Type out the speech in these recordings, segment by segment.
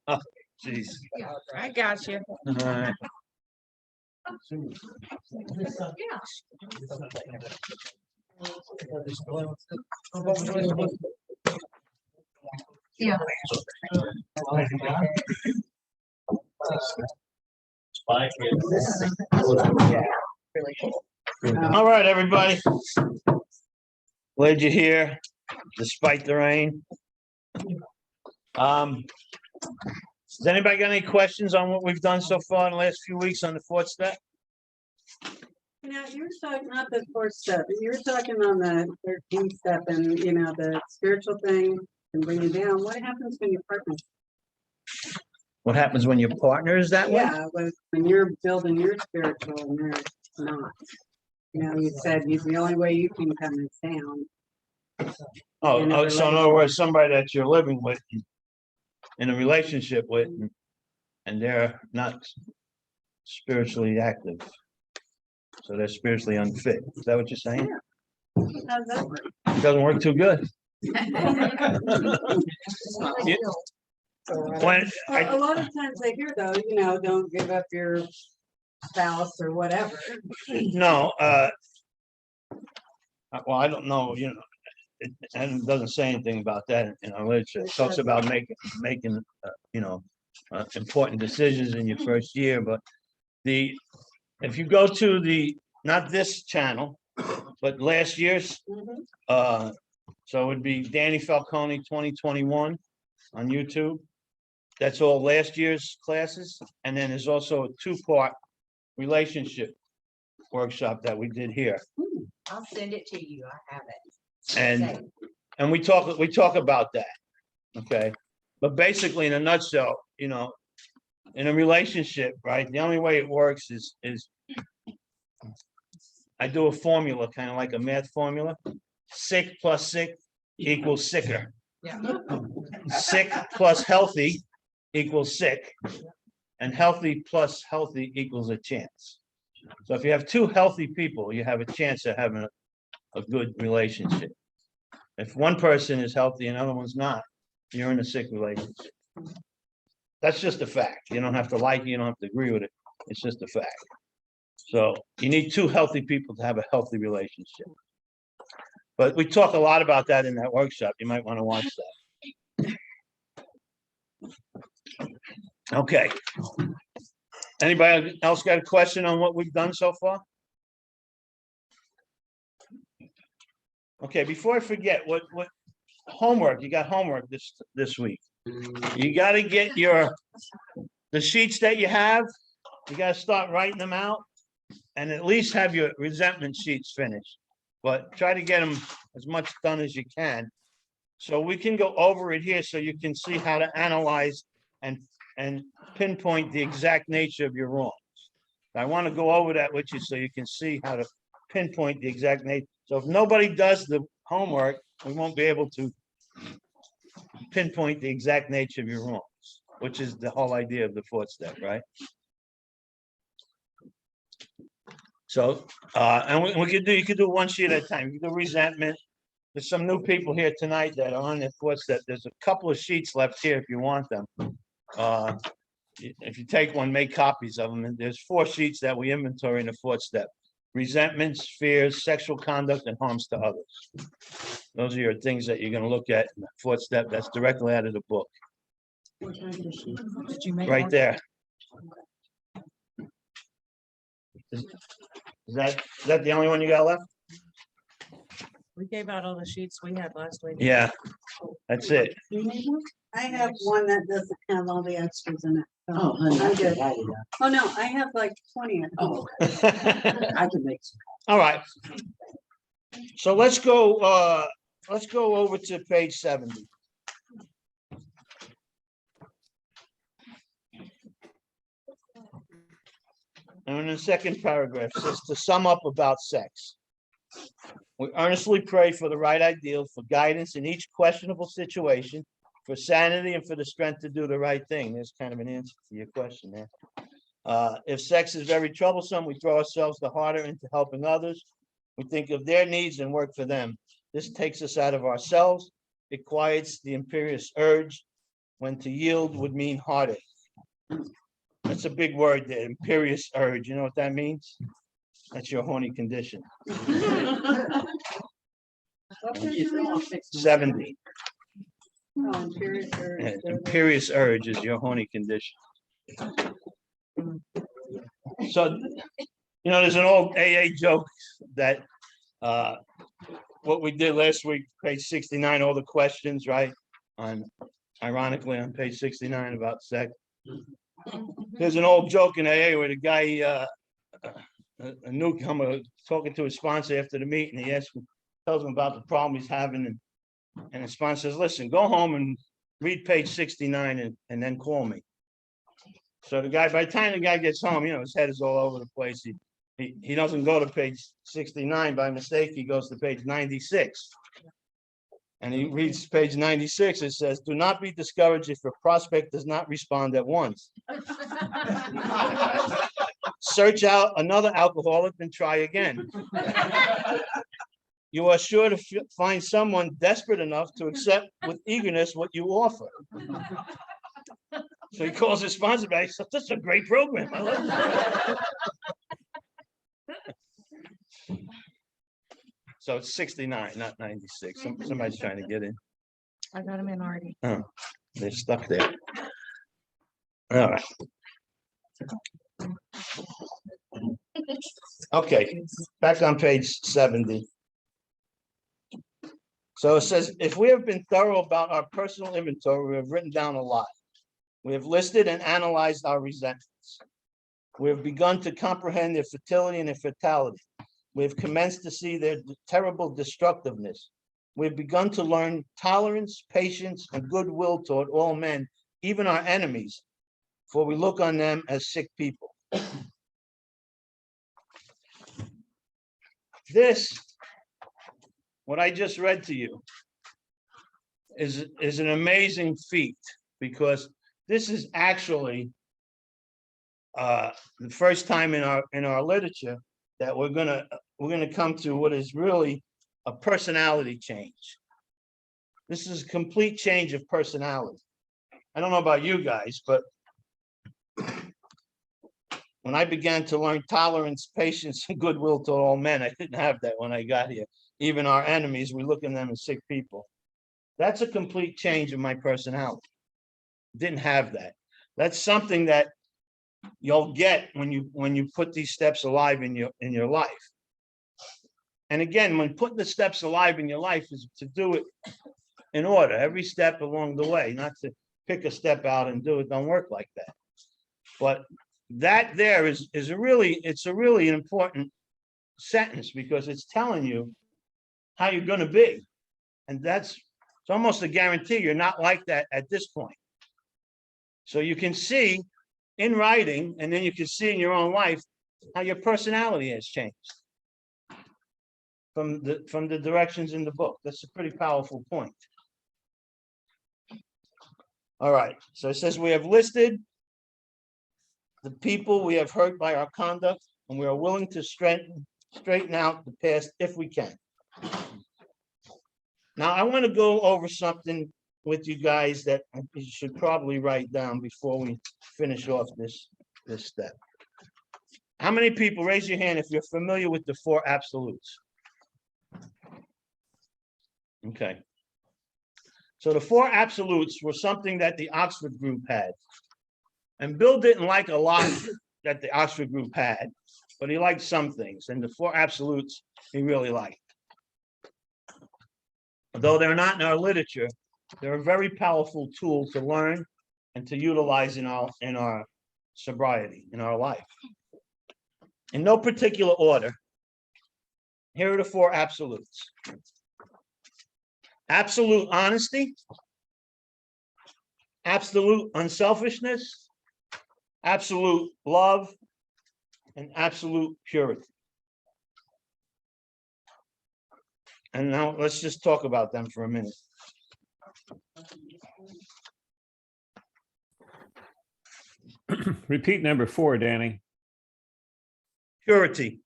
Oh, jeez. I got you. All right. Yeah. All right, everybody. Glad you're here, despite the rain. Does anybody got any questions on what we've done so far in the last few weeks on the fourth step? Now, you were talking, not the fourth step, you were talking on the 13th step and, you know, the spiritual thing and bring you down. What happens when your partner? What happens when your partner is that way? Yeah, when you're building your spiritual and they're not. You know, you said the only way you can come is down. Oh, so in other words, somebody that you're living with, in a relationship with, and they're not spiritually active. So they're spiritually unfit. Is that what you're saying? Yeah. How's that work? It doesn't work too good. When A lot of times I hear though, you know, don't give up your spouse or whatever. no, well, I don't know, you know, and it doesn't say anything about that in our literature. It talks about making you know, important decisions in your first year. But if you go to not this channel, but last year's, so it would be Danny Falcone 2021 on YouTube. That's all last year's classes. And then there's also a 2-part relationship workshop that we did here. I'll send it to you. I have it. And we talk about that. Okay. But basically, in a nutshell, you know, in a relationship, right, the only way it works is I do a formula, kind of like a math formula. Sick plus sick equals sicker. Yeah. Sick plus healthy equals sick. And healthy plus healthy equals a chance. So if you have 2 healthy people, you have a chance of having a good relationship. If one person is healthy and the other one's not, you're in a sick relationship. That's just a fact. You don't have to like it, you don't have to agree with it. It's just a fact. So you need 2 healthy people to have a healthy relationship. But we talk a lot about that in that workshop. You might want to watch that. Okay. Anybody else got a question on what we've done so far? Okay, before I forget, what homework, you got homework this week. You got to get the sheets that you have, you got to start writing them out and at least have your resentment sheets finished. But try to get them as much done as you can. So we can go over it here so you can see how to analyze and pinpoint the exact nature of your wrongs. I want to go over that with you so you can see how to pinpoint the exact nature. So if nobody does the homework, we won't be able to pinpoint the exact nature of your wrongs, which is the whole idea of the fourth step, right? So, and you could do one sheet at a time. You can do resentment. There's some new people here tonight that are on the fourth step. There's a couple of sheets left here if you want them. If you take one, make copies of them. And there's 4 sheets that we inventory in the fourth step: resentments, fears, sexual conduct, and harms to others. Those are your things that you're going to look at in the fourth step. That's directly out of the book. Did you make Right one? there. Is that the only one you got left? We gave out all the sheets we had last week. Yeah, that's it. I have one that doesn't have all the extras in it. Oh, honey, I'm I good. can write it up. Oh, no, I have like 20 of them. Oh, I can make some. All right. So let's go over to page 70. And in the second paragraph, it says to sum up about sex. We earnestly pray for the right ideal, for guidance in each questionable situation, for sanity and for the strength to do the right thing. There's kind of an answer to your question there. If sex is very troublesome, we throw ourselves the harder into helping others. We think of their needs and work for them. This takes us out of ourselves. It quiets the imperious urge, when to yield would mean heartache. That's a big word, the imperious urge. You know what that means? That's your horny condition. What page are we on? 70. Oh, imperious urge. Yeah, imperious urge is your horny condition. So, there's an old AA joke that what we did last week, page 69, all the questions, right? Ironically, on page 69 about sex. There's an old joke in AA where the guy, a newcomer, talking to his sponsor after the meeting, he tells him about the problem he's having, and his sponsor says, listen, go home and read page 69 and then call me. So by the time the guy gets home, his head is all over the place. He doesn't go to page 69 by mistake. He goes to page 96. And he reads page 96. It says, do not be discouraged if your prospect does not respond at once. Search out another alcoholic and try again. You are sure to find someone desperate enough to accept with eagerness what you offer. So he calls his sponsor back. He says, this is a great program. I love it. So it's 69, not 96. Somebody's trying to get in. I got him in already. Oh, they're stuck there. All right. Okay, back on page 70. So it says, if we have been thorough about our personal inventory, we have written down a lot. We have listed and analyzed our resentments. We have begun to comprehend their fertility and their fatality. We have commenced to see their terrible destructiveness. We have begun to learn tolerance, patience, and goodwill toward all men, even our enemies, for we look on them as sick people. This, what I just read to you, is an amazing feat, because this is actually the first time in our literature that we're gonna come to what is really a personality change. This is a complete change of personality. I don't know about you guys, but when I began to learn tolerance, patience, and goodwill to all men, I didn't have that when I got here. Even our enemies, we look at them as sick people. That's a complete change of my personality. Didn't have that. That's something that you'll get when you put these steps alive in your life. And again, when putting the steps alive in your life is to do it in order, every step along the way, not to pick a step out and do it. Don't work like that. But that there is a really important sentence, because it's telling you how you're going to be. And it's almost a guarantee you're not like that at this point. So you can see in writing, and then you can see in your own life how your personality has changed from the directions in the book. That's a pretty powerful point. All right, so it says we have listed the people we have hurt by our conduct, and we are willing to straighten out the past if we can. Now, I want to go over something with you guys that you should probably write down before we finish off this step. How many people, raise your hand if you're familiar with the 4 absolutes? Okay. So the 4 absolutes were something that the Oxford group had. And Bill didn't like a lot that the Oxford group had, but he liked some things. And the 4 absolutes he really liked. Though they're not in our literature, they're a very powerful tool to learn and to utilize in our sobriety, in our life. In no particular order, here are the 4 absolutes. Absolute honesty, absolute unselfishness, absolute love, and absolute purity. And now let's just talk about them for a minute. Repeat number 4, Danny. Purity.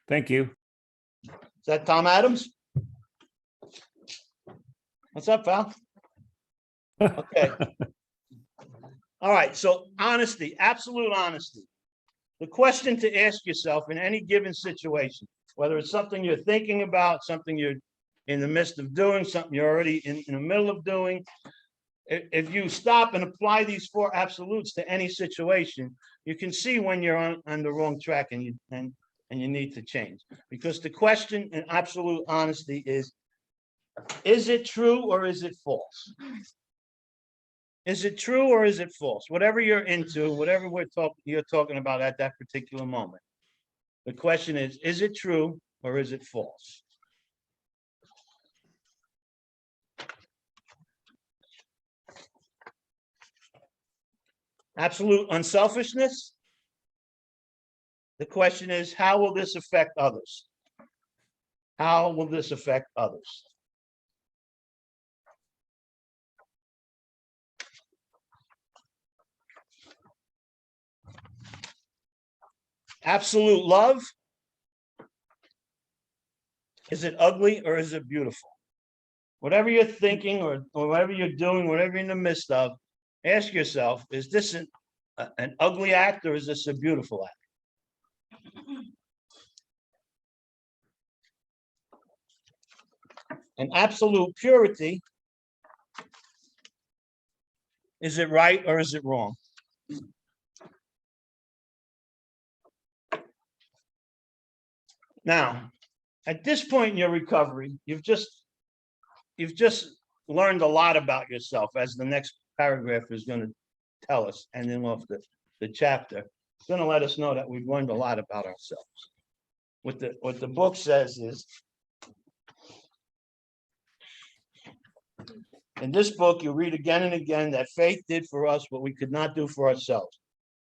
Thank you. Is that Tom Adams? What's up, pal? Okay. All right, so honesty, absolute honesty. The question to ask yourself in any given situation, whether it's something you're thinking about, something you're in the midst of doing, something you're already in the middle of doing, if you stop and apply these four absolutes to any situation, you can see when you're on the wrong track and you need to change. Because the question in absolute honesty is it true or is it false? Is it true or is it false? Whatever you're into, whatever you're talking about at that particular moment. The question is it true or is it false? Absolute unselfishness. The question is, how will this affect others? How will this affect others? Absolute love. Is it ugly or is it beautiful? Whatever you're thinking or whatever you're doing, whatever you're in the midst of, ask yourself, is this an ugly act or is this a beautiful act? And absolute purity, is it right or is it wrong? Now, at this point in your recovery, you've just learned a lot about yourself, as the next paragraph is going to tell us, and then off the chapter. It's going to let us know that we've learned a lot about ourselves. What the book says is, in this book, you read again and again that faith did for us what we could not do for ourselves.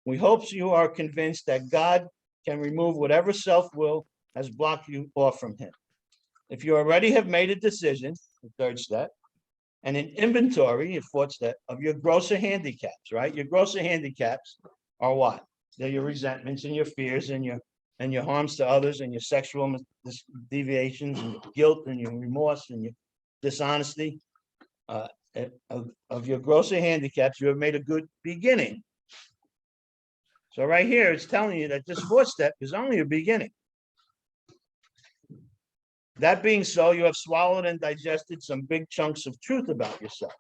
We hope you are convinced that God can remove whatever self-will has blocked you off from him. If you already have made a decision, the third step, and an inventory, the fourth step, of your grosser handicaps, right? Your grosser handicaps are what? They're your resentments and your fears and your harms to others and your sexual deviations and your guilt and your remorse and your dishonesty. Of your grosser handicaps, you have made a good beginning. So right here, it's telling you that this fourth step is only a beginning. That being so, you have swallowed and digested some big chunks of truth about yourself.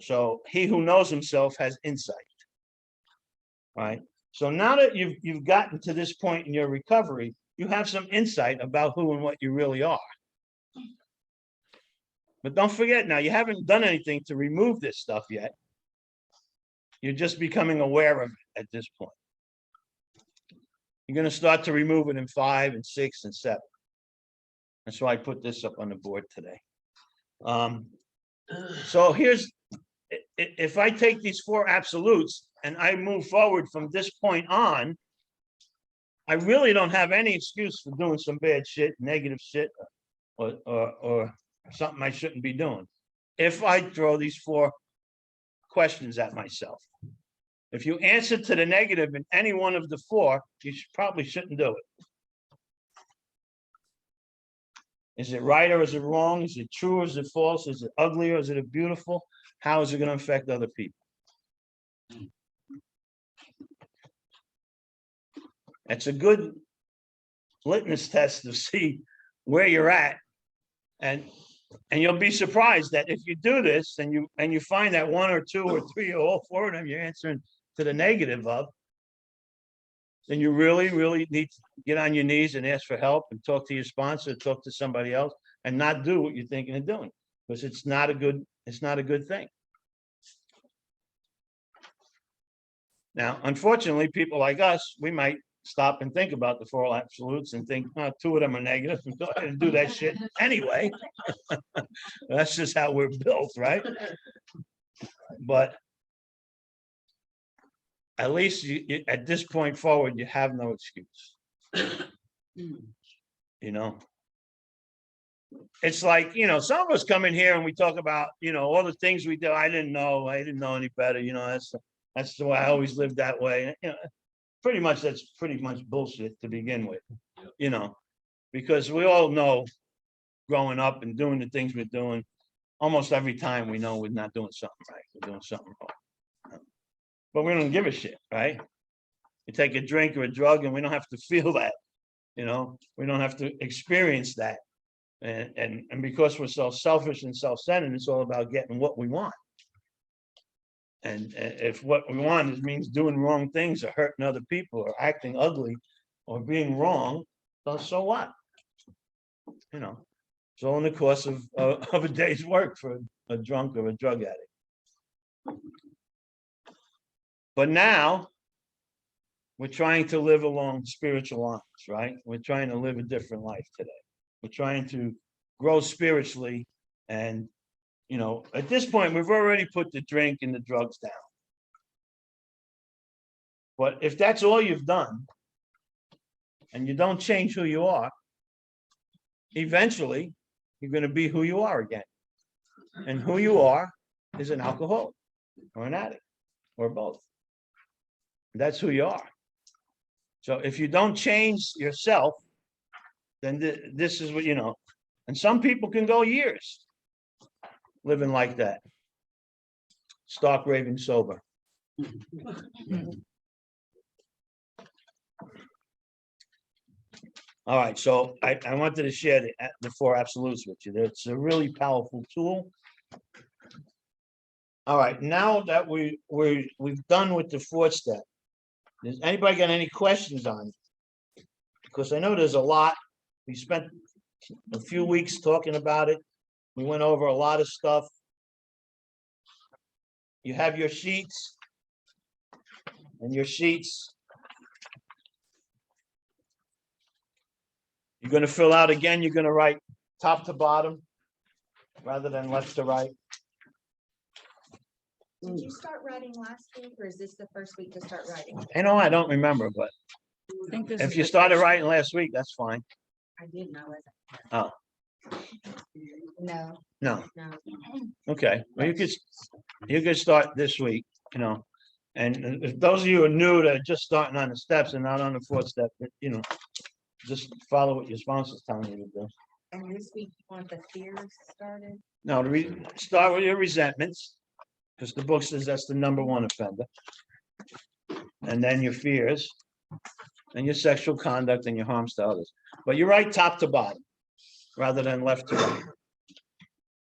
So he who knows himself has insight, right? So now that you've gotten to this point in your recovery, you have some insight about who and what you really are. But don't forget now, you haven't done anything to remove this stuff yet. You're just becoming aware of it at this point. You're going to start to remove it in 5 and 6 and 7. That's why I put this up on the board today. So here's, if I take these 4 absolutes and I move forward from this point on, I really don't have any excuse for doing some bad shit, negative shit, or something I shouldn't be doing. If I throw these 4 questions at myself. If you answer to the negative in any one of the 4, you probably shouldn't do it. Is it right or is it wrong? Is it true or is it false? Is it ugly or is it beautiful? How is it going to affect other people? It's a good litmus test to see where you're at. And you'll be surprised that if you do this and you find that 1 or 2 or 3 or all 4 of them you're answering to the negative of, then you really, really need to get on your knees and ask for help and talk to your sponsor, talk to somebody else, and not do what you're thinking of doing, because it's not a good thing. Now, unfortunately, people like us, we might stop and think about the 4 absolutes and think, oh, 2 of them are negative, and go ahead and do that shit anyway. That's just how we're built, right? But at least you, at this point forward, you have no excuse. You know, it's like, some of us come in here and we talk about, all the things we do. I didn't know any better. That's the way I always lived that way. That's pretty much bullshit to begin with, because we all know growing up and doing the things we're doing, almost every time we know we're not doing something right, we're doing something wrong. But we don't give a shit, right? We take a drink or a drug and we don't have to feel that, we don't have to experience that. And because we're so selfish and self-centered, it's all about getting what we want. And if what we want means doing wrong things or hurting other people or acting ugly or being wrong, so what? It's all in the course of a day's work for a drunk or a drug addict. But now we're trying to live along spiritual lines, right? We're trying to live a different life today. We're trying to grow spiritually. And, at this point, we've already put the drink and the drugs down. But if that's all you've done and you don't change who you are, eventually you're going to be who you are again. And who you are is an alcoholic or an addict or both. That's who you are. So if you don't change yourself, then this is what, and some people can go years living like that. Stark raving sober. All right, so I wanted to share the 4 absolutes with you. It's a really powerful tool. All right, now that we've done with the 4th step, does anybody got any questions on it? Because I know there's a lot. We spent a few weeks talking about it. We went over a lot of stuff. You have your sheets, and your sheets. You're going to fill out again. You're going to write top to bottom rather than left to right. Did you start writing last week, or is this the first week to start writing? I don't remember, but I think this if is you the started first- writing last week, that's fine. I didn't know it. Oh, No, no. no. Okay. Well, you could start this week, and if those of you who are new to just starting on the steps and not on the 4th step, just follow what your sponsor's telling you to do. And this week you want the fears started? No, start with your resentments, because the book says that's the #1 offender. And then your fears, and your sexual conduct and your harms to others. But you write top to bottom rather than left to right.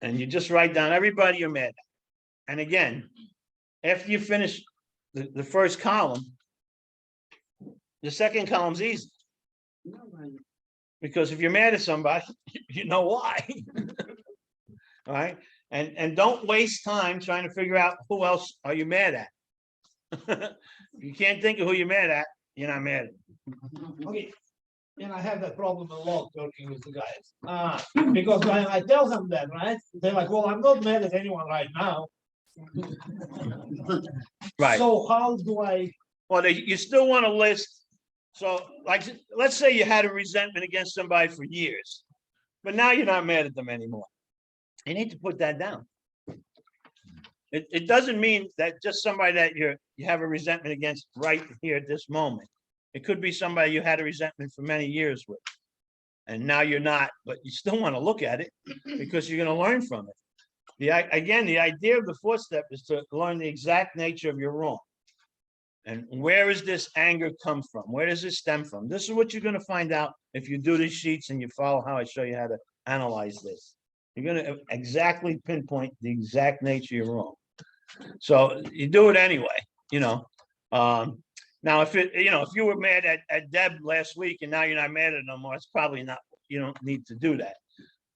And you just write down everybody you're mad at. And again, after you finish the first column, the second column's easy. Because if you're mad at somebody, you know why. All right. And don't waste time trying to figure out who else are you mad at. If you can't think of who you're mad at, you're not mad at them. Okay, and I have that problem a lot working with the guys. Because when I tell them that, right, they're like, well, I'm not mad at anyone right now. Right. So how do I? Well, you still want to list. So, like, let's say you had a resentment against somebody for years, but now you're not mad at them anymore. You need to put that down. It doesn't mean that just somebody that you have a resentment against right here at this moment. It could be somebody you had a resentment for many years with, and now you're not, but you still want to look at it because you're going to learn from it. Again, the idea of the 4th step is to learn the exact nature of your wrong. And where does this anger come from? Where does it stem from? This is what you're going to find out if you do these sheets and you follow how I show you how to analyze this. You're going to exactly pinpoint the exact nature of your wrong. So you do it anyway, Now, if you were mad at Deb last week and now you're not mad at her no more, it's probably not, you don't need to do that.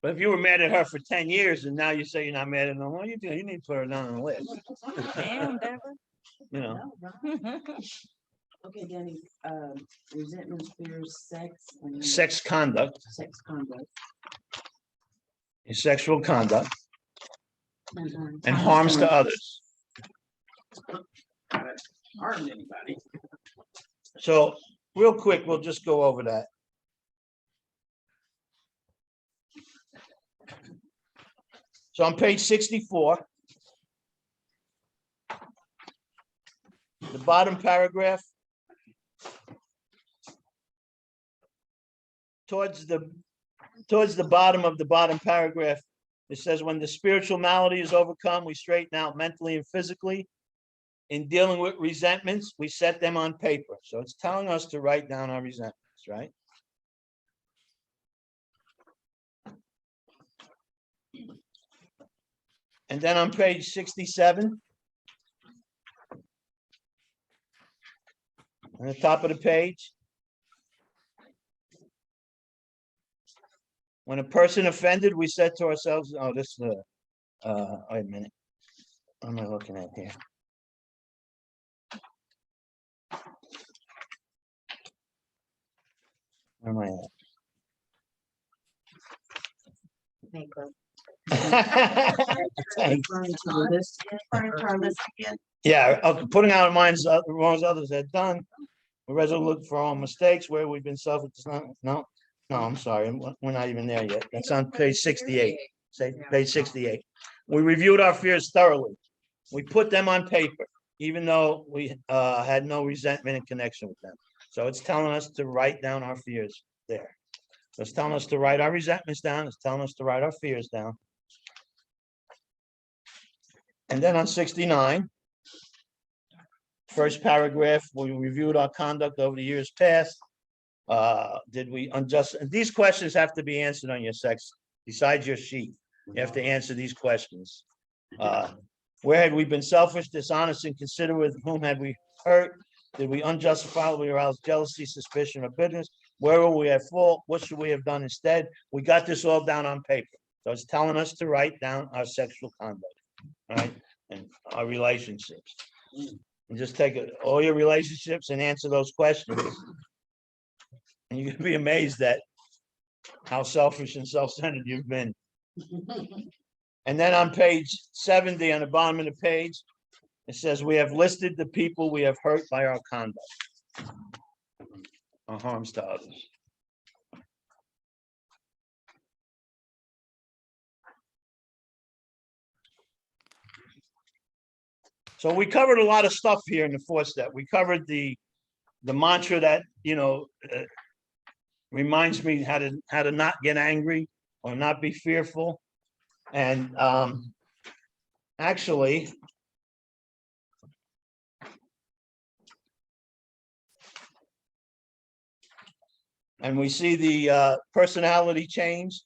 But if you were mad at her for 10 years and now you say you're not mad at her no more, you need to put her down on the list. Damn, Deborah. Okay, Danny, resentment, fears, sex. And Sex conduct, sex conduct. your sexual conduct, And and harms to others. harm anybody. So real quick, we'll just go over that. So on page 64, the bottom paragraph, towards the towards the bottom of the bottom paragraph, it says, when the spiritual malady is overcome, we straighten out mentally and physically. In dealing with resentments, we set them on paper. So it's telling us to write down our resentments, right? And then on page 67, on the top of the page, when a person offended, we said to ourselves, oh, this is wait a minute. What am I looking at here? Where am I at? Yeah, okay, putting out minds the wrongs others had done. We resolutely look for all mistakes where we've been no, I'm sorry, we're not even there yet. That's on page 68. Say page 68. We reviewed our fears thoroughly. We put them on paper, even though we had no resentment in connection with them. So it's telling us to write down our fears there. So it's telling us to write our resentments down. It's telling us to write our fears down. And then on 69, first paragraph, we reviewed our conduct over the years past. Did we unjust? And these questions have to be answered on your sex, besides your sheet. You have to answer these questions. Where had we been selfish, dishonest, inconsiderate? With whom had we hurt? Did we unjustifiably arouse jealousy, suspicion, or bitterness? Where were we at fault? What should we have done instead? We got this all down on paper. So it's telling us to write down our sexual conduct, right? And our relationships. And just take all your relationships and answer those questions. And you're gonna be amazed at how selfish and self-centered you've been. And then on page 70, on the bottom of the page, it says, we have listed the people we have hurt by our conduct or harms to others. So we covered a lot of stuff here in the fourth step. We covered the mantra that, reminds me how to not get angry or not be fearful. And actually, and we see the personality change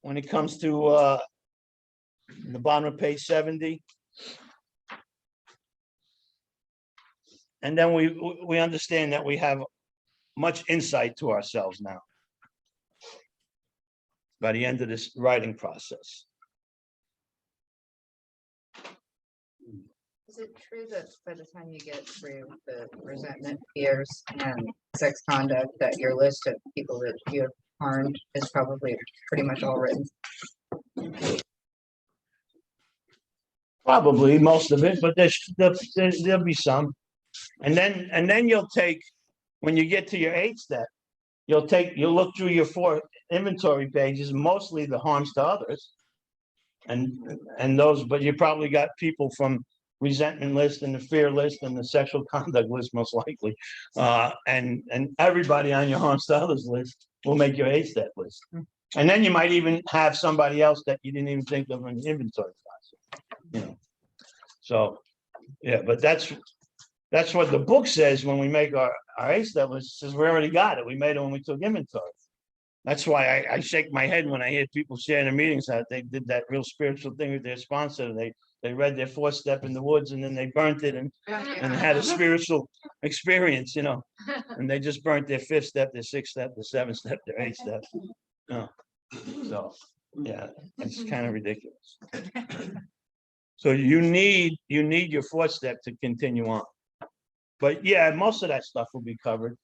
when it comes to the bottom of page 70. And then we understand that we have much insight to ourselves now by the end of this writing process. Is it true that by the time you get through the resentment, fears, and sex conduct, that your list of people that you have harmed is probably pretty much all written? Probably most of it, but there'll be some. And then you'll take, when you get to your 8th step, you'll look through your 4 inventory pages, mostly the harms to others. And those, but you probably got people from resentment list and the fear list and the sexual conduct list, most likely. And everybody on your harms to others list will make your 8th step list. And then you might even have somebody else that you didn't even think of in the inventory process. So yeah, but that's what the book says when we make our 8th step list. It says we already got it. We made it when we took inventory. That's why I shake my head when I hear people share in the meetings that they did that real spiritual thing with their sponsor. They read their 4th step in the woods and then they burnt it and had a spiritual experience, and they just burnt their 5th step, their 6th step, their 7th step, their 8th step. So yeah, it's kind of ridiculous. So you need your 4th step to continue on. But yeah, most of that stuff will be covered.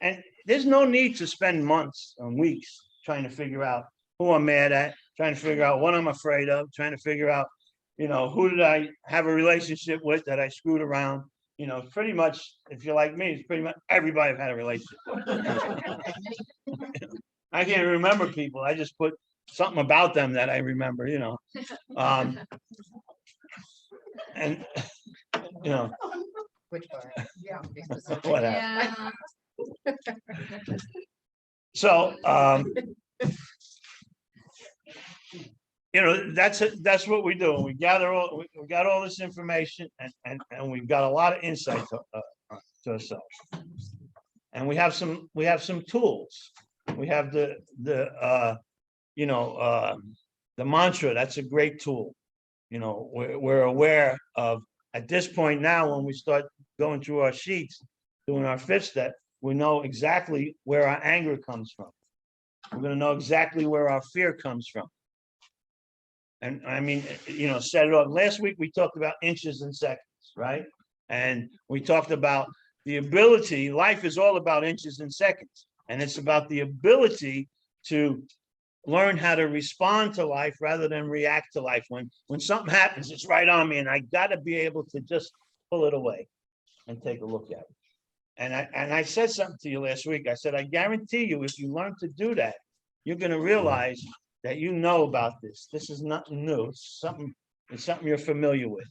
And there's no need to spend months and weeks trying to figure out who I'm mad at, trying to figure out what I'm afraid of, trying to figure out, who did I have a relationship with that I screwed around. Pretty much, if you're like me, it's pretty much everybody I've had a relationship with. I can't remember people. I just put something about them that I remember, and Which part? Yeah. whatever. So, that's what we do. We gather we got all this information and we've got a lot of insight to ourselves. And we have some tools. We have the mantra. That's a great tool. We're aware of at this point now, when we start going through our sheets, doing our fifth step, we know exactly where our anger comes from. We're going to know exactly where our fear comes from. And I mean, set it off. Last week, we talked about inches and seconds, right? And we talked about the ability, life is all about inches and seconds. And it's about the ability to learn how to respond to life rather than react to life. When something happens, it's right on me and I got to be able to just pull it away and take a look at it. And I said something to you last week. I said, I guarantee you, if you learn to do that, you're going to realize that you know about this. This is nothing new. It's something you're familiar with.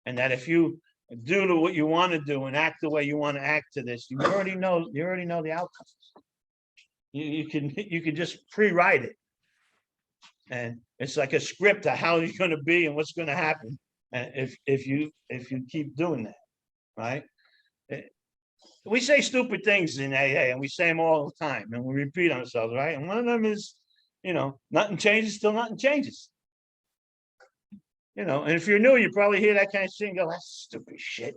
And that if you do what you want to do and act the way you want to act to this, you already know the outcomes. You can just pre-write it. And it's like a script of how you're going to be and what's going to happen. And if you keep doing that, right? We say stupid things in AA and we say them all the time and we repeat ourselves, right? And one of them is, nothing changes till nothing changes. And if you're new, you probably hear that kind of thing and go, that's stupid shit.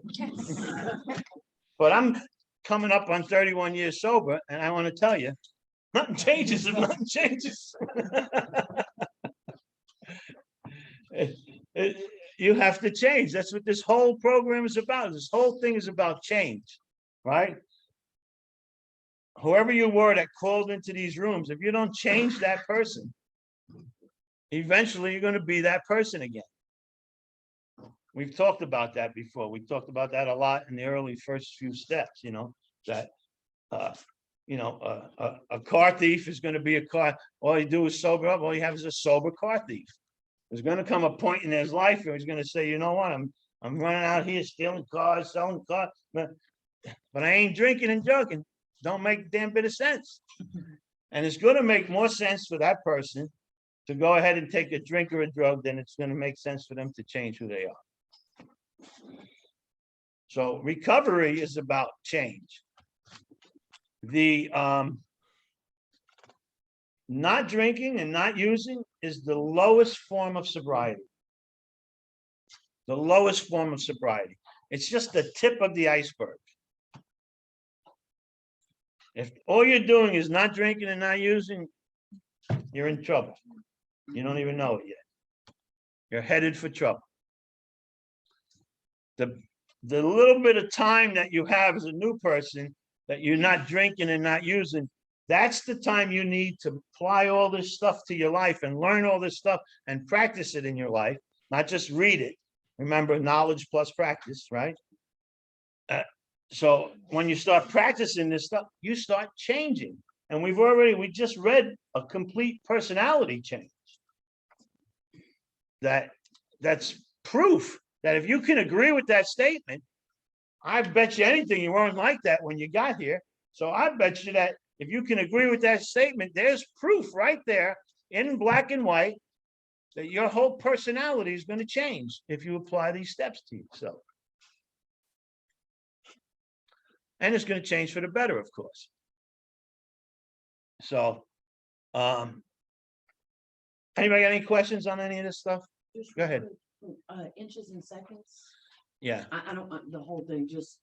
But I'm coming up on 31 years sober and I want to tell you, nothing changes if nothing changes. You have to change. That's what this whole program is about. This whole thing is about change, right? Whoever you were that called into these rooms, if you don't change that person, eventually you're going to be that person again. We've talked about that before. We talked about that a lot in the early first few steps, that a car thief is going to be a car. All you do is sober up. All you have is a sober car thief. There's going to come a point in his life where he's going to say, you know what, I'm running out here stealing cars, selling cars, but I ain't drinking and drugging. Don't make a damn bit of sense. And it's going to make more sense for that person to go ahead and take a drink or a drug than it's going to make sense for them to change who they are. So recovery is about change. The not drinking and not using is the lowest form of sobriety. The lowest form of sobriety. It's just the tip of the iceberg. If all you're doing is not drinking and not using, you're in trouble. You don't even know it yet. You're headed for trouble. The little bit of time that you have as a new person that you're not drinking and not using, that's the time you need to apply all this stuff to your life and learn all this stuff and practice it in your life, not just read it. Remember, knowledge plus practice, right? So when you start practicing this stuff, you start changing. And we just read a complete personality change. That's proof that if you can agree with that statement, I bet you anything you weren't like that when you got here. So I bet you that if you can agree with that statement, there's proof right there in black and white that your whole personality is going to change if you apply these steps to yourself. And it's going to change for the better, of course. So, anybody got any questions on any of this stuff? Go ahead. Inches and seconds. Yeah, I don't want the whole thing, just,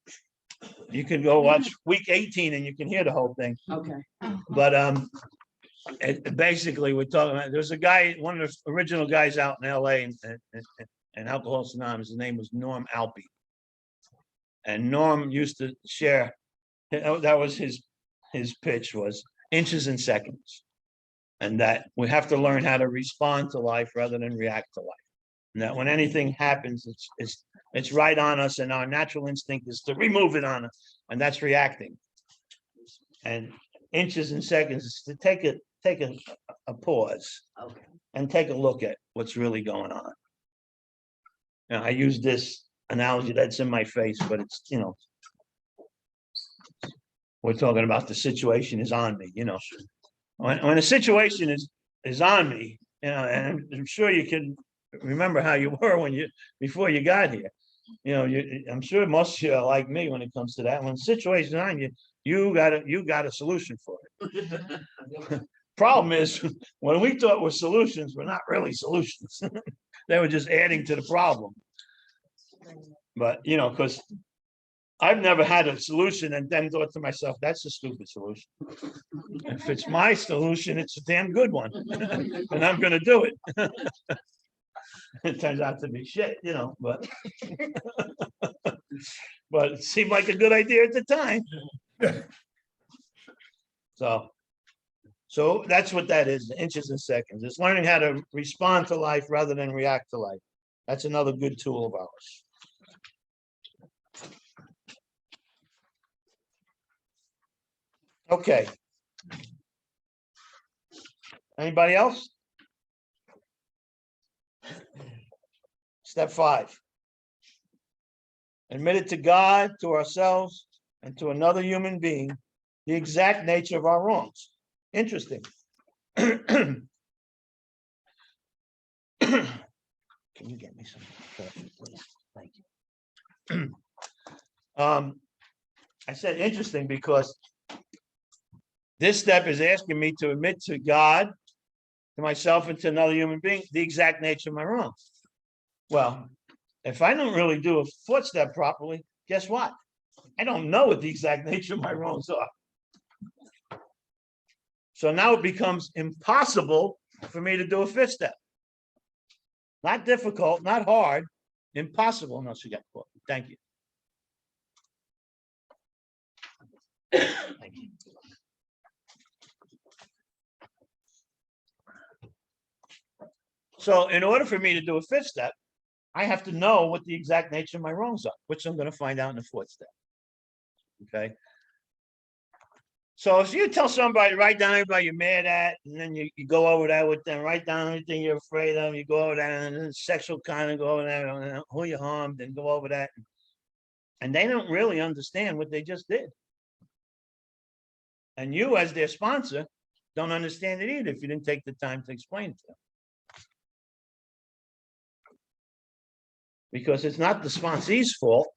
you can go watch week 18 and you can hear the whole thing. okay. But basically, we're talking about, there's a guy, one of the original guys out in LA and Alcoholics Anonymous. His name was Norm Alpe. And Norm used to share, that was his pitch, was inches and seconds. And that we have to learn how to respond to life rather than react to life. And that when anything happens, it's right on us, and our natural instinct is to remove it on us, and that's reacting. And inches and seconds is to take a pause, Okay. and take a look at what's really going on. Now, I use this analogy that's in my face, but it's, we're talking about the situation is on me, when a situation is on me, you know, and I'm sure you can remember how you were before you got here. You know, I'm sure most of you are like me when it comes to that. When the situation's on you, you got a solution for it. Problem is, when we thought were solutions, were not really solutions. They were just adding to the problem. But, you know, because I've never had a solution and then thought to myself, that's a stupid solution. If it's my solution, it's a damn good one. And I'm gonna do it. It turns out to be shit, you know, but but it seemed like a good idea at the time. So that's what that is, inches and seconds. It's learning how to respond to life rather than react to life. That's another good tool of ours. Okay. Anybody else? Step 5. Admit it to God, to ourselves, and to another human being, the exact nature of our wrongs. Interesting. Can you get me some coffee, please? Thank you. I said interesting because this step is asking me to admit to God, to myself, and to another human being the exact nature of my wrongs. Well, if I don't really do a fourth step properly, guess what? I don't know what the exact nature of my wrongs are. So now it becomes impossible for me to do a fifth step. Not difficult, not hard, impossible unless you get caught. Thank you. Thank you. So in order for me to do a fifth step, I have to know what the exact nature of my wrongs are, which I'm going to find out in the fourth step. Okay. So if you tell somebody, write down everybody you're mad at, and then you go over that with them, write down everything you're afraid of, you go over that, and then sexual kind of go over that, and who you harmed, and go over that. And they don't really understand what they just did. And you, as their sponsor, don't understand it either if you didn't take the time to explain it to them. Because it's not the sponsee's fault.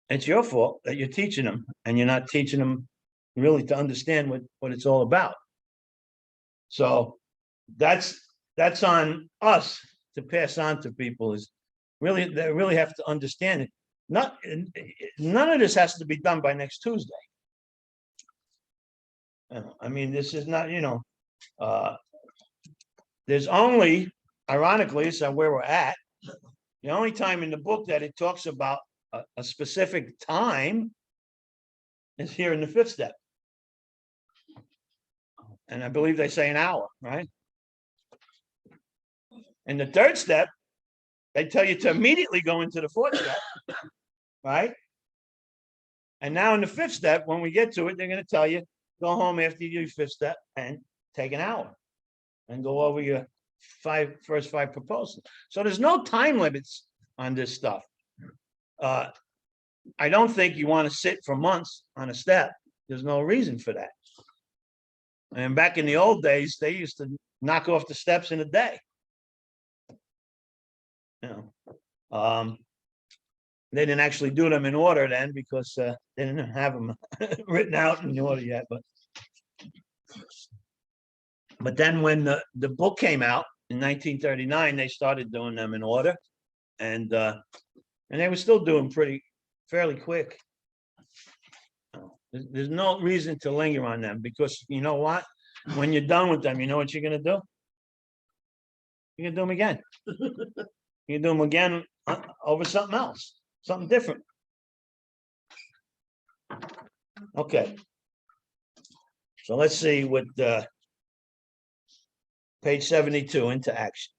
It's your fault that you're teaching them, and you're not teaching them really to understand what it's all about. So that's on us to pass on to people, is really, they really have to understand it. None of this has to be done by next Tuesday. I mean, this is not, there's only, ironically, so where we're at, the only time in the book that it talks about a specific time is here in the fifth step. And I believe they say an hour, right? In the third step, they tell you to immediately go into the fourth step, right? And now in the fifth step, when we get to it, they're going to tell you, go home after you do your fifth step and take an hour and go over your first five proposals. So there's no time limits on this stuff. I don't think you want to sit for months on a step. There's no reason for that. And back in the old days, they used to knock off the steps in a day. They didn't actually do them in order then, because they didn't have them written out in order yet. But then when the book came out in 1939, they started doing them in order, and they were still doing fairly quick. There's no reason to linger on them, because you know what? When you're done with them, you know what you're going to do? You're going to do them again. You do them again over something else, something different. Okay. So let's see what page 72, into action.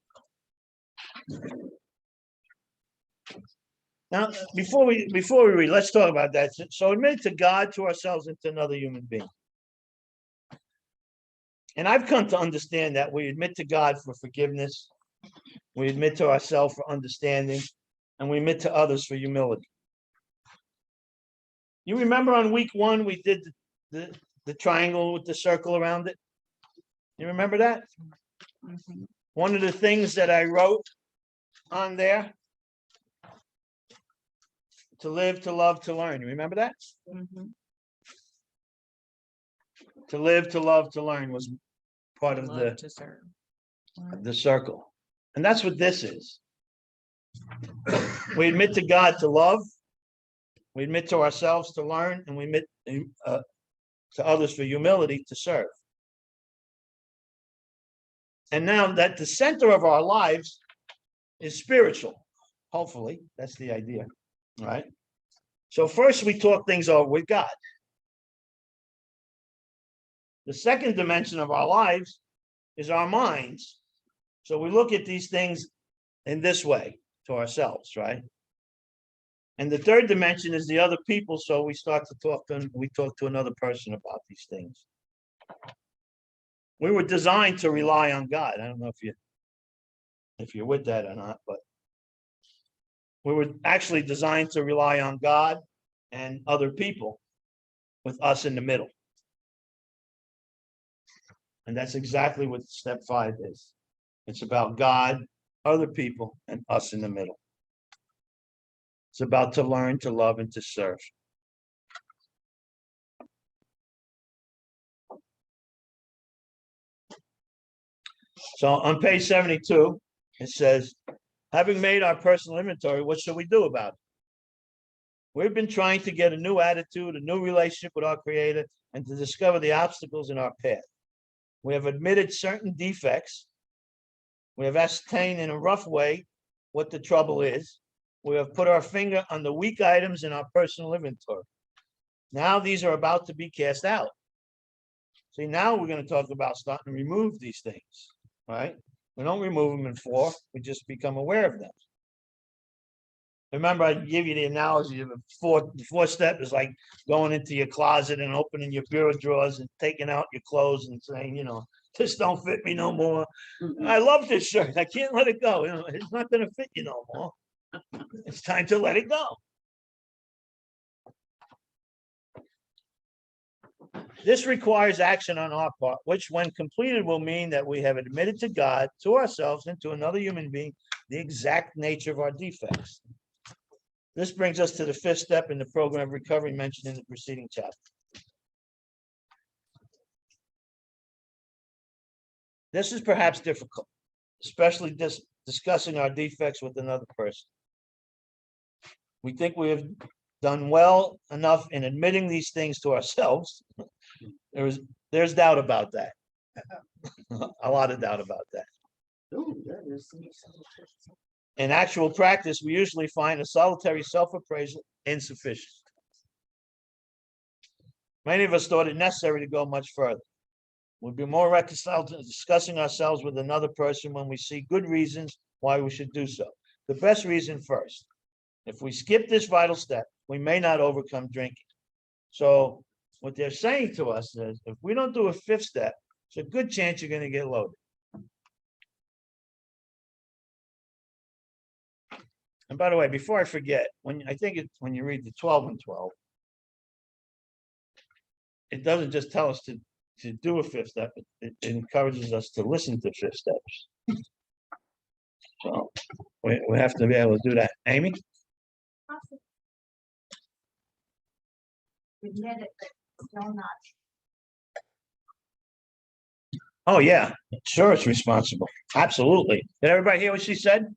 Now, before we read, let's talk about that. So admit to God, to ourselves, and to another human being. And I've come to understand that we admit to God for forgiveness, we admit to ourselves for understanding, and we admit to others for humility. You remember on week 1, we did the the triangle with the circle around it? You remember that? One of the things that I wrote on there, to live, to love, to learn. You remember that? To live, to love, to learn was part of Love to serve. the circle. And that's what this is. We admit to God to love, we admit to ourselves to learn, and we admit to others for humility to serve. And now that the center of our lives is spiritual, hopefully, that's the idea, right? So first we talk things over with God. The second dimension of our lives is our minds. So we look at these things in this way to ourselves, right? And the third dimension is the other people. So we start to talk to another person about these things. We were designed to rely on God. I don't know if you're with that or not, but we were actually designed to rely on God and other people with us in the middle. And that's exactly what step 5 is. It's about God, other people, and us in the middle. It's about to learn, to love, and to serve. So on page 72, it says, having made our personal inventory, what should we do about it? We've been trying to get a new attitude, a new relationship with our Creator, and to discover the obstacles in our path. We have admitted certain defects. We have ascertained in a rough way what the trouble is. We have put our finger on the weak items in our personal inventory. Now these are about to be cast out. See, now we're going to talk about starting to remove these things, right? We don't remove them in 4, we just become aware of them. Remember, I give you the analogy of the fourth step is like going into your closet and opening your bureau drawers and taking out your clothes and saying, this don't fit me no more. I love this shirt. I can't let it go. It's not going to fit you no more. It's time to let it go. This requires action on our part, which when completed will mean that we have admitted to God, to ourselves, and to another human being the exact nature of our defects. This brings us to the 5th step in the program of recovery mentioned in the preceding chapter. This is perhaps difficult, especially discussing our defects with another person. We think we have done well enough in admitting these things to ourselves. There's doubt about that. A lot of doubt about that. In actual practice, we usually find a solitary self-appraisal insufficient. Many of us thought it necessary to go much further. We'll be more reconciled to discussing ourselves with another person when we see good reasons why we should do so. The best reason first. If we skip this vital step, we may not overcome drinking. So what they're saying to us is, if we don't do a 5th step, it's a good chance you're going to get loaded. And by the way, before I forget, when you read the 12 and 12, it doesn't just tell us to do a 5th step, it encourages us to listen to 5th steps. So we have to be able to do that. Amy? Admit it, but still not. Oh, yeah, sure, it's responsible. Absolutely. Did everybody hear what she said?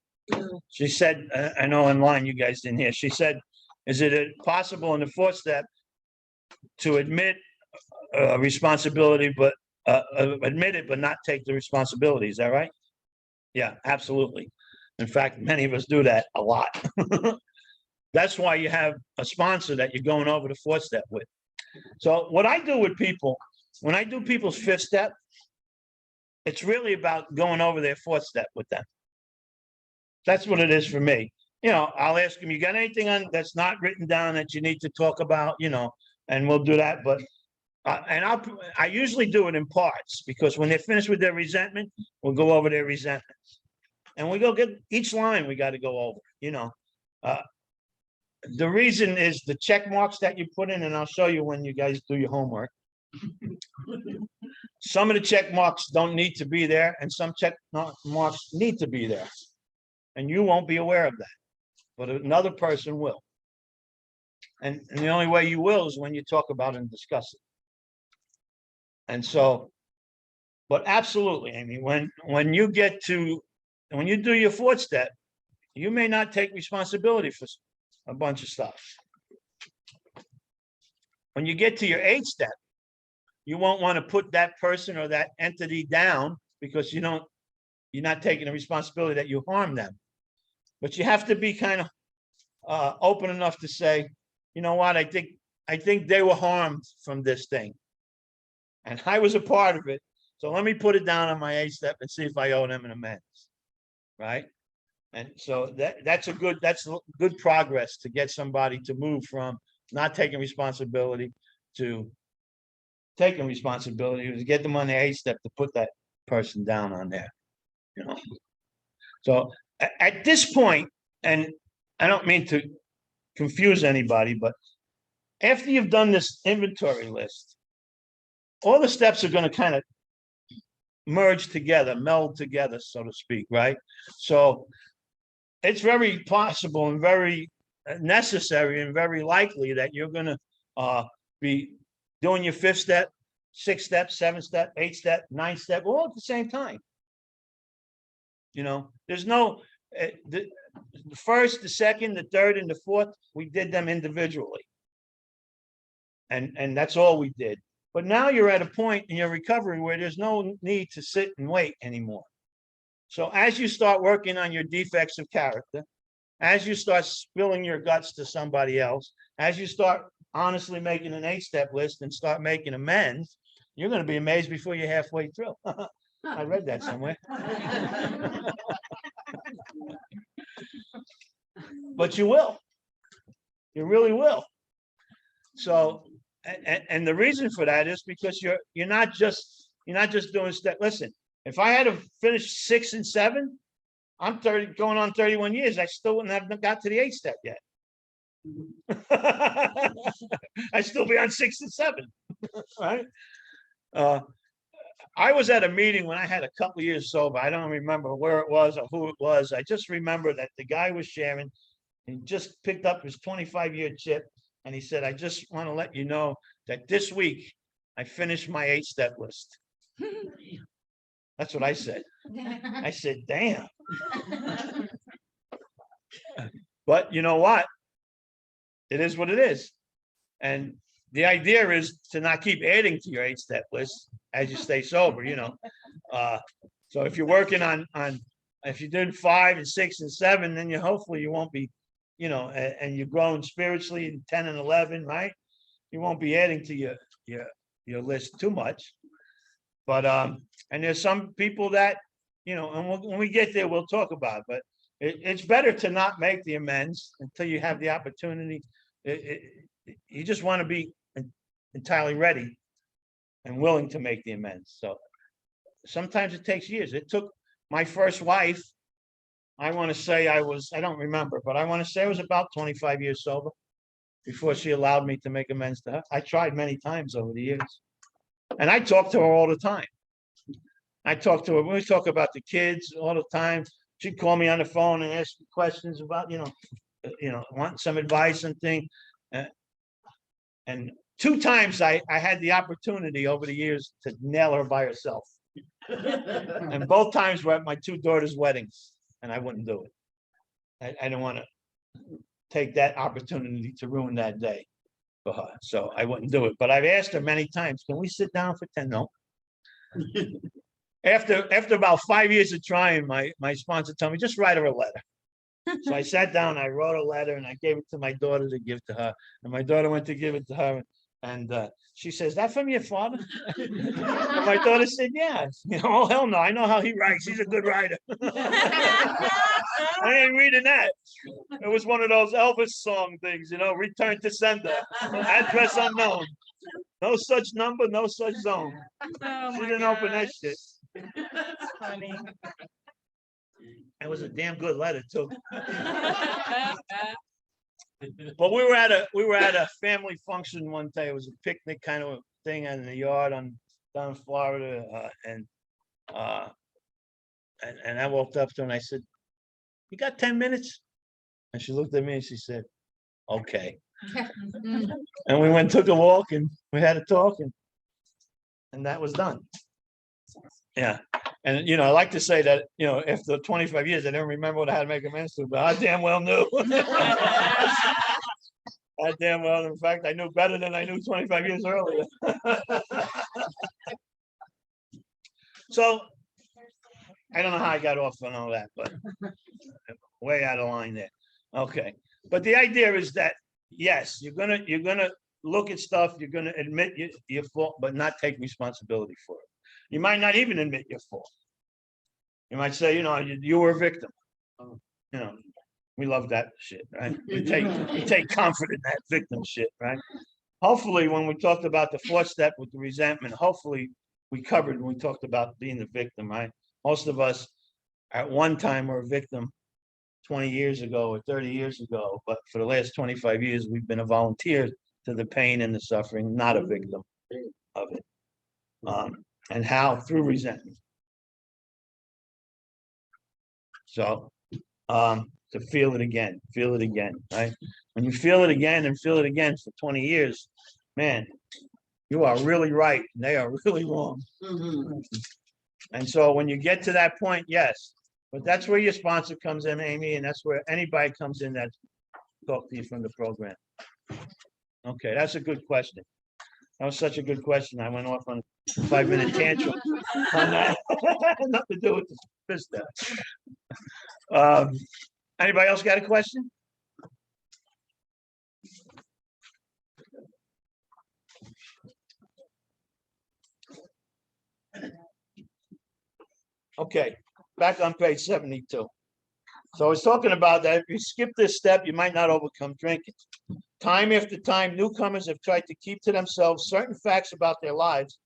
She said, I know online you guys didn't hear. She said, is it possible in the 4th step to admit responsibility, but admit it, but not take the responsibility? Is that right? Yeah, absolutely. In fact, many of us do that a lot. That's why you have a sponsor that you're going over the 4th step with. So what I do with people, when I do people's 5th step, it's really about going over their 4th step with them. That's what it is for me. I'll ask them, you got anything on that's not written down that you need to talk about, and we'll do that. But I usually do it in parts, because when they're finished with their resentment, we'll go over their resentments. And we go get each line we got to go over, the reason is the check marks that you put in, and I'll show you when you guys do your homework. Some of the check marks don't need to be there and some check marks need to be there. And you won't be aware of that, but another person will. And the only way you will is when you talk about and discuss it. And so, but absolutely, Amy, when you do your fourth step, you may not take responsibility for a bunch of stuff. When you get to your eighth step, you won't want to put that person or that entity down because you're not taking the responsibility that you harm them. But you have to be kind of open enough to say, you know what, I think they were harmed from this thing. And I was a part of it. So let me put it down on my eighth step and see if I owe them an amends. Right? And so that's good progress to get somebody to move from not taking responsibility to taking responsibility, to get them on the eighth step to put that person down on there. You know. So at this point, and I don't mean to confuse anybody, but after you've done this inventory list, all the steps are going to kind of merge together, meld together, so to speak, right? So it's very possible and very necessary and very likely that you're going to be doing your fifth step, sixth step, seventh step, eighth step, ninth step, all at the same time. You know, there's no, the first, the second, the third, and the fourth, we did them individually. And that's all we did. But now you're at a point in your recovery where there's no need to sit and wait anymore. So as you start working on your defects of character, as you start spilling your guts to somebody else, as you start honestly making an 8-step list and start making amends, you're going to be amazed before you're halfway through. I read that somewhere. But you will. You really will. So, and the reason for that is because you're not just doing step. Listen, if I had to finish 6 and 7, I'm 30, going on 31 years. I still wouldn't have got to the 8th step yet. I'd still be on 6 and 7, right? I was at a meeting when I had a couple of years sober. I don't remember where it was or who it was. I just remember that the guy was sharing. He just picked up his 25-year chip, and he said, "I just want to let you know that this week I finished my 8-step list." That's what I said. I said, "Damn." But you know what? It is what it is. And the idea is to not keep adding to your 8-step list as you stay sober, you know. So if you're working on if you did 5 and 6 and 7, then hopefully you won't be, you know, and you're growing spiritually in 10 and 11, right? You won't be adding to your list too much. But and there's some people that, you know, and when we get there, we'll talk about it. But it's better to not make the amends until you have the opportunity. You just want to be entirely ready and willing to make the amends. So sometimes it takes years. It took my first wife, I want to say I don't remember, but I want to say I was about 25 years sober before she allowed me to make amends to her. I tried many times over the years. And I talk to her all the time. I talk to her, we talk about the kids all the time. She'd call me on the phone and ask me questions about, you know, wanting some advice and things. And 2 times I had the opportunity over the years to nail her by herself. And both times were at my 2 daughters' weddings, and I wouldn't do it. I didn't want to take that opportunity to ruin that day for her. So I wouldn't do it. But I've asked her many times, can we sit down for 10? No. After about 5 years of trying, my sponsor told me, just write her a letter. So I sat down, I wrote a letter, and I gave it to my daughter to give to her. And my daughter went to give it to her. And she says, "That from your father?" And my daughter said, "Yeah." You know, oh, hell no. I know how he writes. He's a good writer. I ain't reading that. It was one of those Elvis song things, you know, return to sender, address unknown. No such number, no such zone. Oh She my didn't open that gosh. shit. That's funny. It was a damn good letter, too. But we were at a family function one day. It was a picnic kind of thing in the yard down in Florida, and I walked up to her and I said, "You got 10 minutes?" And she looked at me and she said, "Okay." And we went, took a walk, and we had a talk, and that was done. Yeah. And, I like to say that, after 25 years, I don't remember what I had to make amends to, but I damn well knew. I damn well, in fact, I knew better than I knew 25 years earlier. So, I don't know how I got off on all that, but way out of line there. Okay. But the idea is that, yes, you're gonna look at stuff, you're gonna admit your fault, but not take responsibility for it. You might not even admit your fault. You might say, you were a victim. We love that shit, right? We take comfort in that victim shit, right? Hopefully, when we talked about the fourth step with the resentment, hopefully we covered when we talked about being the victim, right? Most of us at one time were a victim 20 years ago or 30 years ago, but for the last 25 years, we've been a volunteer to the pain and the suffering, not a victim of it. And how? Through resentment. So, to feel it again, right? When you feel it again and feel it again for 20 years, man, you are really right and they are really wrong. And so when you get to that point, yes, but that's where your sponsor comes in, Amy, and that's where anybody comes in that talk to you from the program. Okay, that's a good question. That was such a good question. I went off on a 5-minute tantrum on that. Nothing to do with the fifth step. Anybody else got a question? Okay, back on page 72. So I was talking about that if you skip this step, you might not overcome drinking. Time after time, newcomers have tried to keep to themselves certain facts about their lives,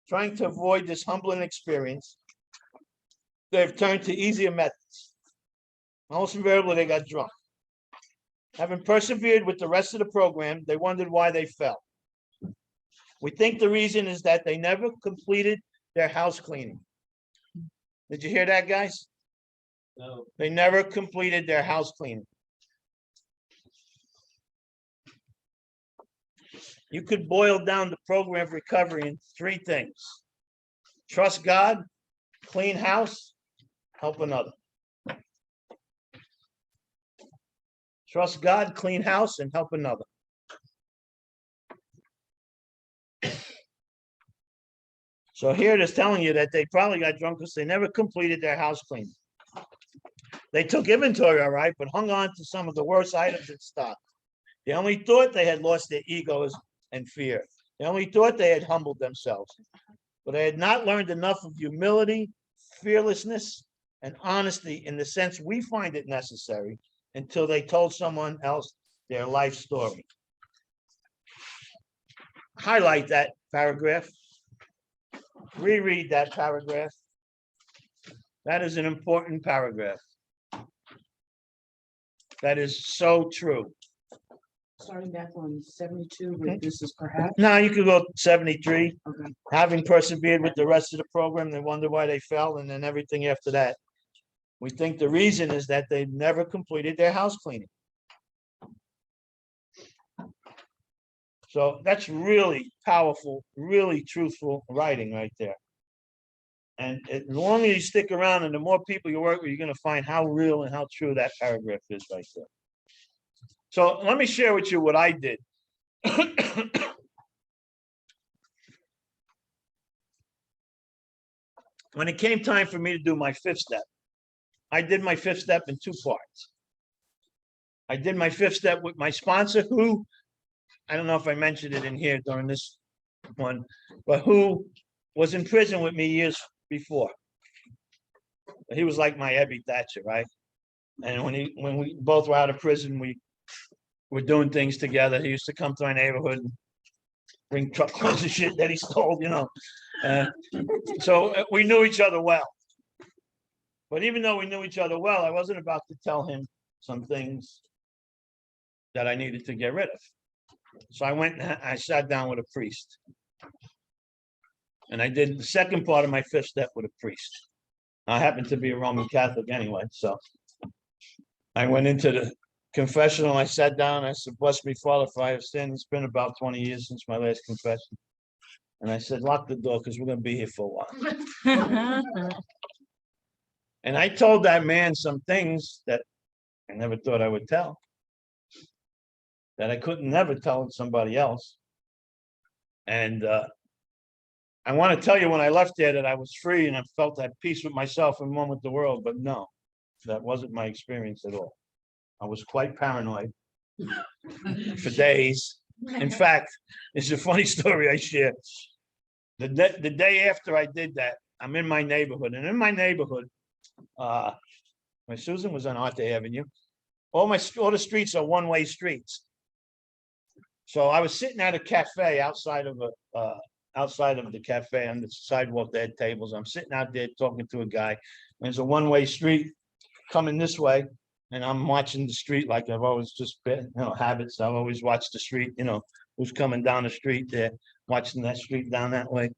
trying to avoid this humbling experience. They've turned to easier methods. Almost invariably, they got drunk. Having persevered with the rest of the program, they wondered why they fell. We think the reason is that they never completed their house cleaning. Did you hear that, guys? No. They never completed their house cleaning. You could boil down the program of recovery in 3 things: trust God, clean house, help another. Trust God, clean house, and help another. So here it is telling you that they probably got drunk because they never completed their house cleaning. They took inventory, all right, but hung on to some of the worst items in stock. They only thought they had lost their egos and fear. They only thought they had humbled themselves, but they had not learned enough of humility, fearlessness, and honesty in the sense we find it necessary until they told someone else their life story. Highlight that paragraph. Reread that paragraph. That is an important paragraph. That is so true. Starting back on 72, but this is perhaps. Now you could go 73. Okay. Having persevered with the rest of the program, they wonder why they fell, and then everything after that. We think the reason is that they never completed their house cleaning. So that's really powerful, really truthful writing right there. And the longer you stick around and the more people you work with, you're going to find how real and how true that paragraph is right there. So let me share with you what I did. When it came time for me to do my 5th step, I did my 5th step in 2 parts. I did my 5th step with my sponsor, who, I don't know if I mentioned it in here during this one, but who was in prison with me years before. He was like my Ebby Thatcher, right? And when we both were out of prison, we were doing things together. He used to come to my neighborhood and bring truckloads of shit that he stole, so we knew each other well. But even though we knew each other well, I wasn't about to tell him some things that I needed to get rid of. So I went and I sat down with a priest. And I did the second part of my fifth step with a priest. I happen to be a Roman Catholic anyway, so I went into the confessional. I sat down. I said, "Bless me, Father, for I have sinned." It's been about 20 years since my last confession. And I said, "Lock the door because we're going to be here for a while." And I told that man some things that I never thought I would tell, that I couldn't never tell somebody else. And I want to tell you when I left there that I was free and I felt at peace with myself and one with the world, but no, that wasn't my experience at all. I was quite paranoid for days. In fact, it's a funny story I share. The day after I did that, I'm in my neighborhood, and in my neighborhood, my Susan was on Arthur Avenue. All the streets are one-way streets. So I was sitting at a cafe outside of the cafe on the sidewalk. They had tables. I'm sitting out there talking to a guy. There's a one-way street coming this way, and I'm watching the street like I've always just been, habits. I've always watched the street, who's coming down the street there, watching that street down that way.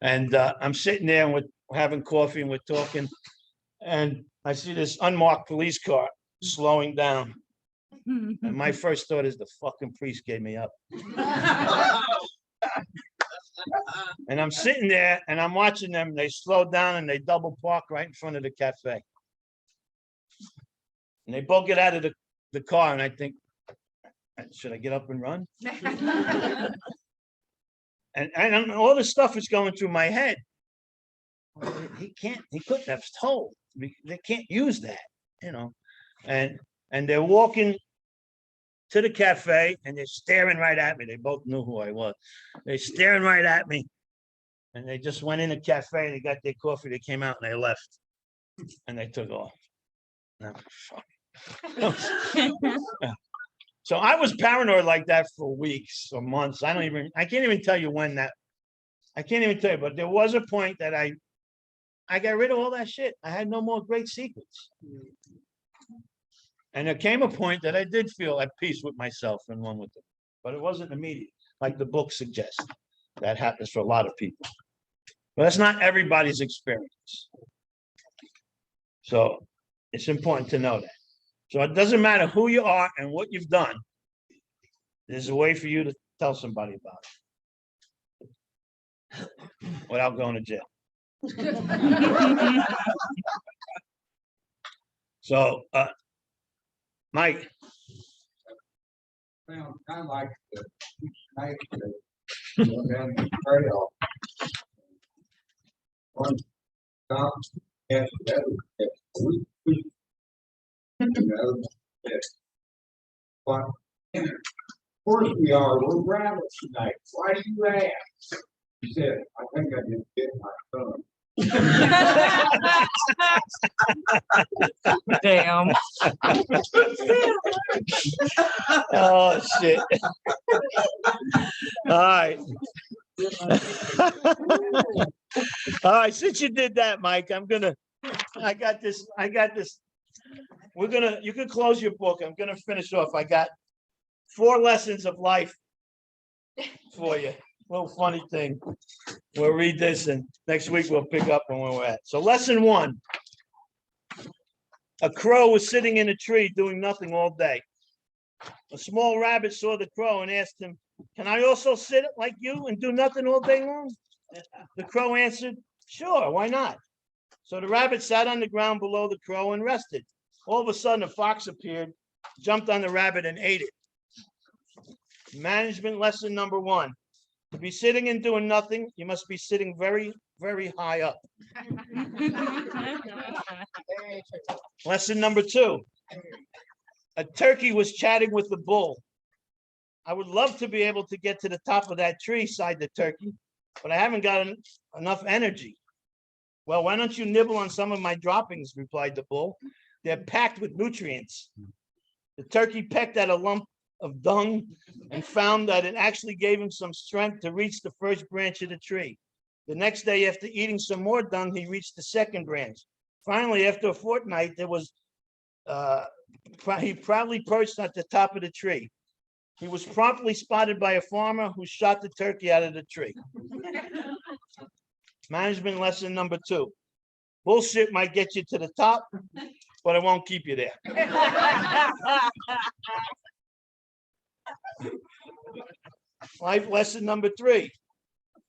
And I'm sitting there and we're having coffee and we're talking, and I see this unmarked police car slowing down. And my first thought is the fucking priest gave me up. And I'm sitting there and I'm watching them. They slow down and they double park right in front of the cafe. And they both get out of the car, and I think, should I get up and run? And all this stuff is going through my head. He couldn't have told. They can't use that, And they're walking to the cafe and they're staring right at me. They both knew who I was. They're staring right at me. And they just went in the cafe, they got their coffee, they came out and they left. And they took off. So I was paranoid like that for weeks or months. I can't even tell you when that, I can't even tell you, but there was a point that I got rid of all that shit. I had no more great secrets. And there came a point that I did feel at peace with myself and one with them, but it wasn't immediate, like the book suggests. That happens for a lot of people. But that's not everybody's experience. So it's important to know that. So it doesn't matter who you are and what you've done. There's a way for you to tell somebody about it without going to jail. So, Mike. Well, I like the night go down the trail. One stop after the other. But of course we're rabbits tonight. Why do you ask? He said, I think I did get my son. Damn. Oh, shit. All right. All right, since you did that, Mike, I got this. You can close your book. I'm gonna finish off. I got 4 lessons of life for you. Little funny thing. We'll read this and next week we'll pick up on where we're at. So lesson 1. A crow was sitting in a tree doing nothing all day. A small rabbit saw the crow and asked him, "Can I also sit like you and do nothing all day long?" The crow answered, "Sure, why not?" So the rabbit sat on the ground below the crow and rested. All of a sudden, a fox appeared, jumped on the rabbit and ate it. Management lesson number 1. To be sitting and doing nothing, you must be sitting very, very high up. Lesson number 2. A turkey was chatting with the bull. "I would love to be able to get to the top of that tree," sighed the turkey, "but I haven't got enough energy." "Well, why don't you nibble on some of my droppings?" replied the bull. "They're packed with nutrients." The turkey pecked at a lump of dung and found that it actually gave him some strength to reach the first branch of the tree. The next day, after eating some more dung, he reached the second branch. Finally, after a fortnight, he proudly perched at the top of the tree. He was promptly spotted by a farmer who shot the turkey out of the tree. Management lesson number 2. Bullshit might get you to the top, but it won't keep you there. Life lesson number 3.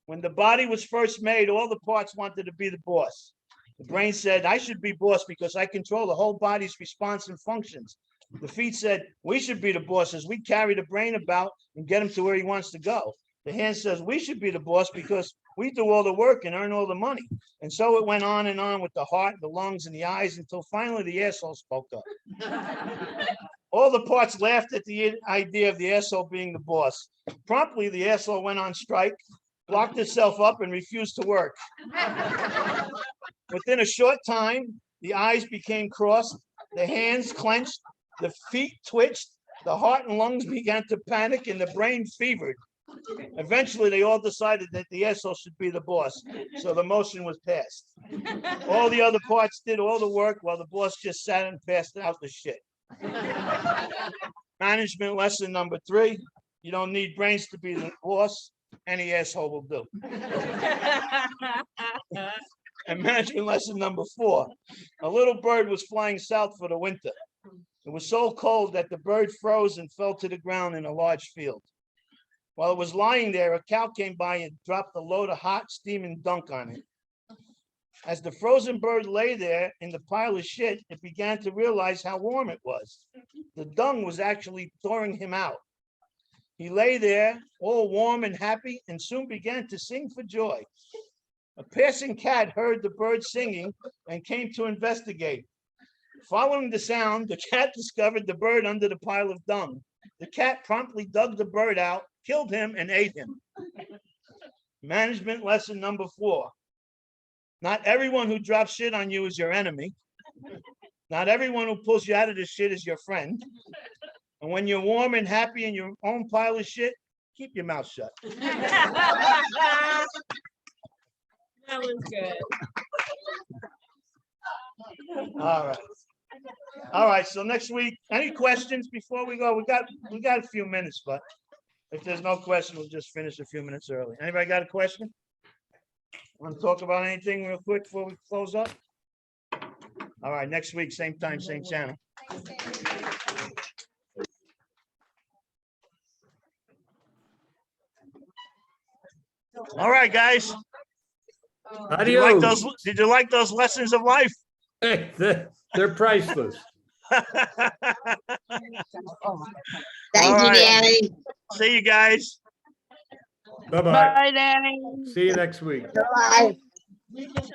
When the body was first made, all the parts wanted to be the boss. The brain said, I should be boss because I control the whole body's response and functions. The feet said, we should be the bosses. We carry the brain about and get him to where he wants to go. The hand says, we should be the boss because we do all the work and earn all the money. And so it went on and on with the heart, the lungs, and the eyes until finally the asshole spoke up. All the parts laughed at the idea of the asshole being the boss. Promptly, the asshole went on strike, blocked itself up, and refused to work. Within a short time, the eyes became crossed, the hands clenched, the feet twitched, the heart and lungs began to panic, and the brain fevered. Eventually, they all decided that the asshole should be the boss, so the motion was passed. All the other parts did all the work while the boss just sat and passed out the shit. Management lesson number 3, you don't need brains to be the boss. Any asshole will do. And management lesson number 4, a little bird was flying south for the winter. It was so cold that the bird froze and fell to the ground in a large field. While it was lying there, a cow came by and dropped a load of hot, steaming dunk on it. As the frozen bird lay there in the pile of shit, it began to realize how warm it was. The dung was actually thawing him out. He lay there, all warm and happy, and soon began to sing for joy. A passing cat heard the bird singing and came to investigate. Following the sound, the cat discovered the bird under the pile of dung. The cat promptly dug the bird out, killed him, and ate him. Management lesson number 4. Not everyone who drops shit on you is your enemy. Not everyone who pulls you out of the shit is your friend. And when you're warm and happy in your own pile of shit, keep your mouth shut. That was good. All right, so next week, any questions before we go? We got a few minutes, but if there's no question, we'll just finish a few minutes early. Anybody got a question? Want to talk about anything real quick before we close up? All right, next week, same time, same channel. All right, guys. Did you like those lessons of life? Hey, they're priceless. All Thank you, right. Danny. See you guys. Bye-bye. Bye, Danny. See you next week. Bye.